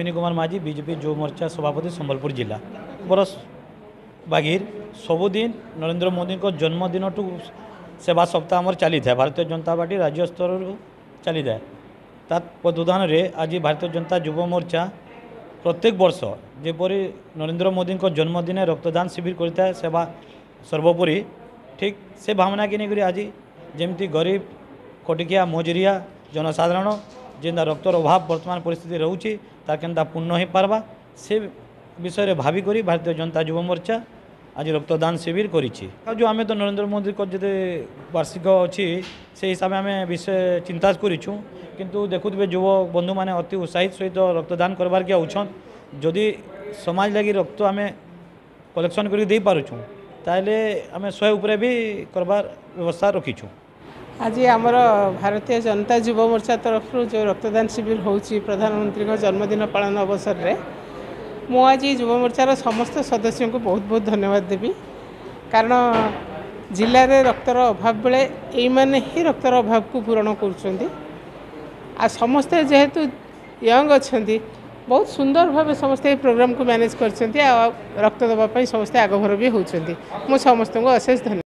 अश्विनी कुमार माझी बीजेपी युव मोर्चा सभापति संबलपुर जिला बरस बागिर सबुदिन नरेंद्र मोदी को जन्मदिन टू सेवा सप्ताह आमर चली था भारतीय जनता पार्टी राज्य स्तर चली था तदुदान आज भारतीय जनता युव मोर्चा प्रत्येक वर्ष जेपरी नरेंद्र मोदी को जन्मदिन रक्तदान शिविर करता है सेवा सर्वोपरि ठीक से भावना कि नहीं आज जमती गरीब खटिकिया मजुरिया जनसाधारण जेनता रक्तर अभाव वर्तमान परिस्थिति रोचे तार केनता पूर्ण हो पार्बा से विषय भाविक भारतीय जनता युव मोर्चा आज रक्तदान शिविर करी जो आम तो नरेंद्र मोदी को जिते वार्षिक अच्छी से हिसाब से आम विषय चिंता करूँ किंतु देखुए युव बंधु मैंने अति उत्साहित सहित रक्तदान करवार के आउछन जदि समाज लगी रक्त आम कलेक्शन कर पारुछूँ ताहले आम 100 उपरे भी करवार व्यवस्था रखीछूँ। आज आमर भारतीय जनता युव मोर्चा तरफ जो रक्तदान शिविर होची प्रधानमंत्री का जन्मदिन पालन अवसर में मु आज युव मोर्चार समस्त सदस्यों को बहुत बहुत धन्यवाद देवी कारण जिले में रक्तर अभाव बेले ये ही रक्तर अभाव को पूरण कर समस्ते जेहेतु यंग अच्छा बहुत सुंदर भाव समस्ते प्रोग्राम को मैनेज कर रक्त देवाई समस्ते आगभर भी होती मुझे समस्त को अशेष धन्यवाद।